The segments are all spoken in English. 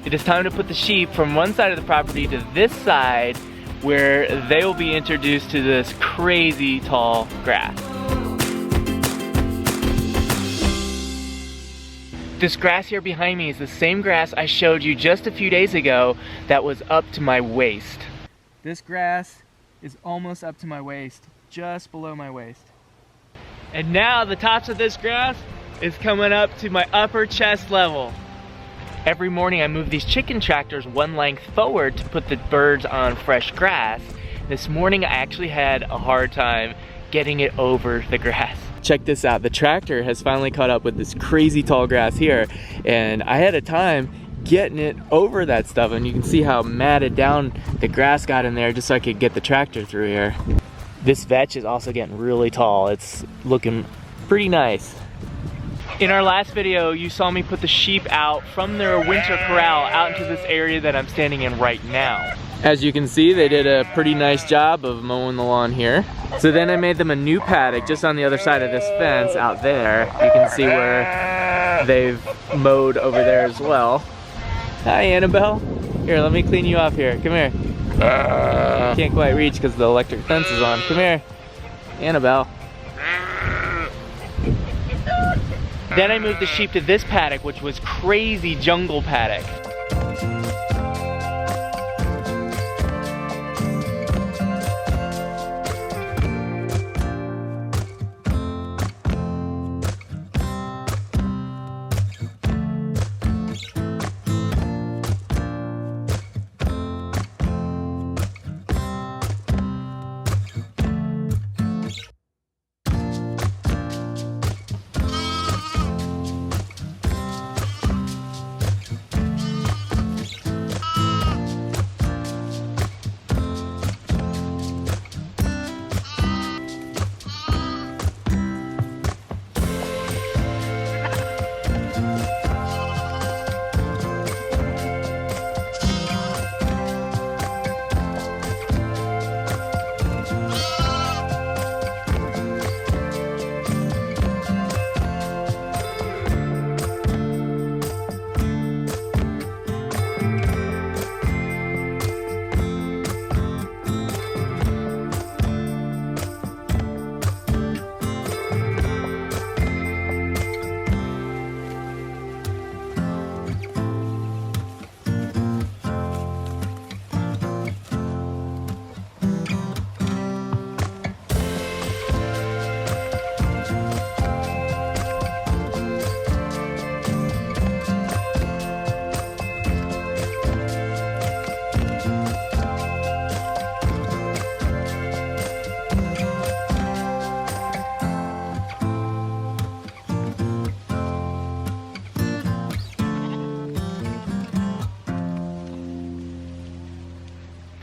it is time to put the sheep from one side of the property to this side where they will be introduced to this crazy tall grass. This grass here behind me is the same grass I showed you just a few days ago that was up to my waist. This grass is almost up to my waist, just below my waist. And now the tops of this grass is coming up to my upper chest level. Every morning I move these chicken tractors one length forward to put the birds on fresh grass. This morning I actually had a hard time getting it over the grass. Check this out, the tractor has finally caught up with this crazy tall grass here, and I had a time getting it over that stuff, and you can see how matted down the grass got in there just so I could get the tractor through here. This vetch is also getting really tall. It's looking pretty nice. In our last video, you saw me put the sheep out from their winter corral out into this area that I'm standing in right now. As you can see, they did a pretty nice job of mowing the lawn here. So then I made them a new paddock just on the other side of this fence out there. You can see where they've mowed over there as well. Hi, Annabelle. Here, let me clean you off here. Come here. Can't quite reach because the electric fence is on. Come here, Annabelle. Then I moved the sheep to this paddock, which was crazy jungle paddock.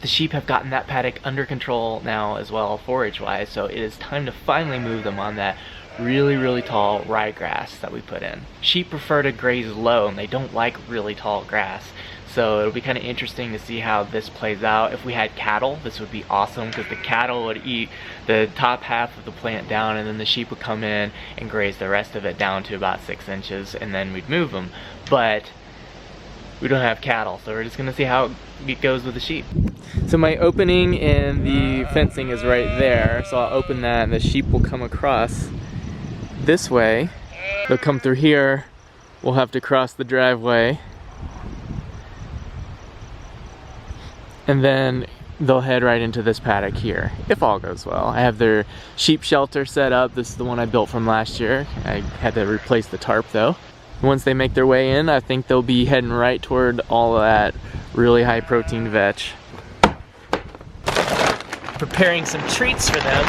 The sheep have gotten that paddock under control now as well, forage wise, so it is time to finally move them on that really tall ryegrass that we put in. Sheep prefer to graze low and they don't like really tall grass, so it'll be kind of interesting to see how this plays out. If we had cattle, this would be awesome because the cattle would eat the top half of the plant down and then the sheep would come in and graze the rest of it down to about 6 inches and then we'd move them. But we don't have cattle, so we're just gonna see how it goes with the sheep. So my opening in the fencing is right there, so I'll open that and the sheep will come across this way. They'll come through here, we'll have to cross the driveway, and then they'll head right into this paddock here, if all goes well. I have their sheep shelter set up. This is the one I built from last year. I had to replace the tarp though. Once they make their way in, I think they'll be heading right toward all of that really high protein vetch. Preparing some treats for them.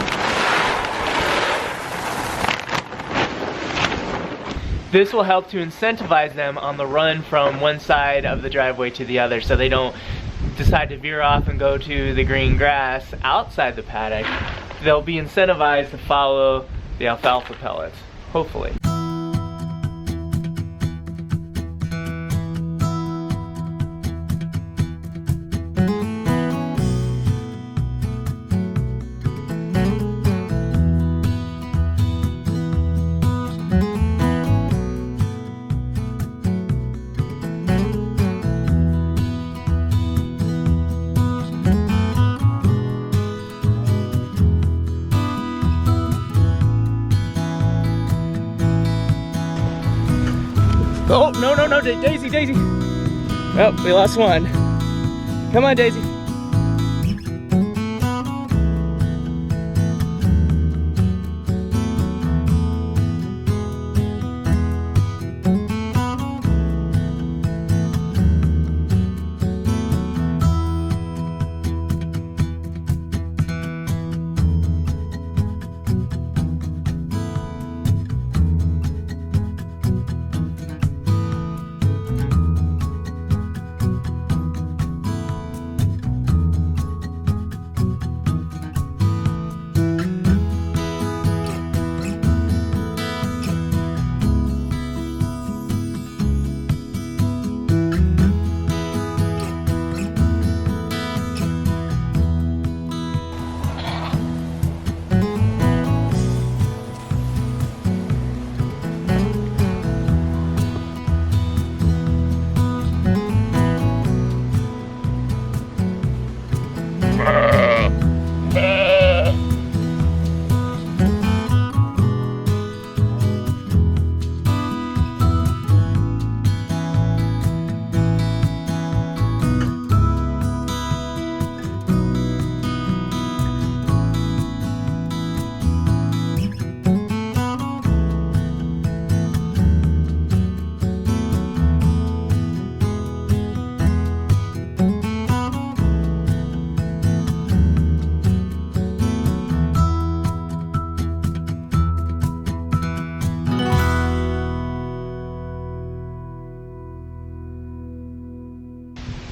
This will help to incentivize them on the run from one side of the driveway to the other so they don't decide to veer off and go to the green grass outside the paddock. They'll be incentivized to follow the alfalfa pellets, hopefully. no, Daisy, Daisy. Oh, we lost one. Come on, Daisy.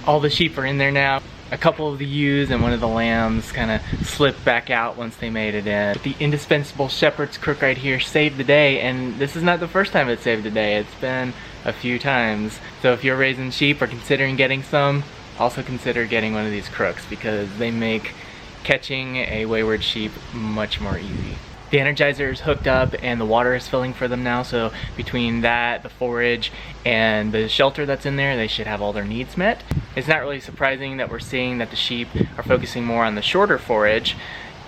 All the sheep are in there now. A couple of the ewes and one of the lambs kind of slipped back out once they made it in. But the indispensable shepherd's crook right here saved the day, and this is not the first time it saved the day. It's been a few times. So if you're raising sheep or considering getting some, also consider getting one of these crooks because they make catching a wayward sheep much more easy. The Energizer is hooked up and the water is filling for them now, so between that, the forage, and the shelter that's in there, they should have all their needs met. It's not really surprising that we're seeing that the sheep are focusing more on the shorter forage,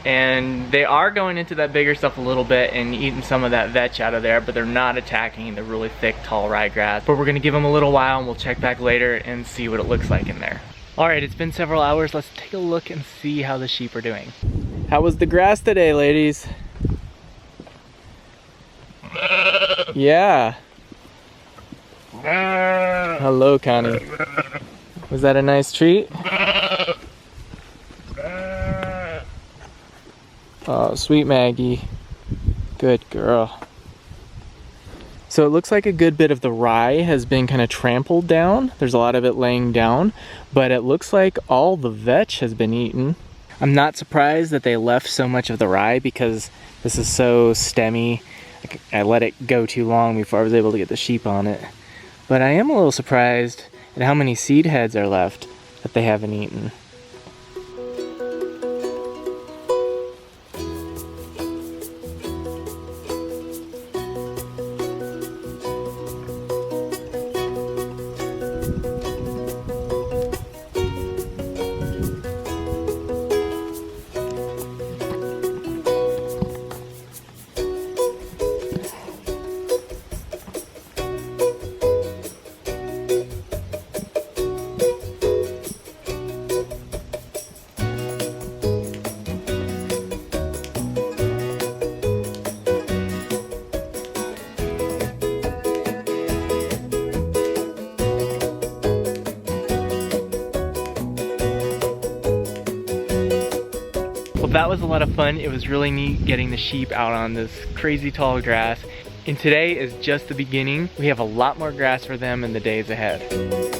and they are going into that bigger stuff a little bit and eating some of that vetch out of there, but they're not attacking the really thick, tall ryegrass. But we're gonna give them a little while and we'll check back later and see what it looks like in there. All right, it's been several hours. Let's take a look and see how the sheep are doing. How was the grass today, ladies? Yeah. Hello, Connie. Was that a nice treat? Oh, sweet Maggie. Good girl. So it looks like a good bit of the rye has been kind of trampled down. There's a lot of it laying down, but it looks like all the vetch has been eaten. I'm not surprised that they left so much of the rye because this is so stemmy. I let it go too long before I was able to get the sheep on it. But I am a little surprised at how many seed heads are left that they haven't eaten. Well, that was a lot of fun. It was really neat getting the sheep out on this crazy tall grass. And today is just the beginning. We have a lot more grass for them in the days ahead.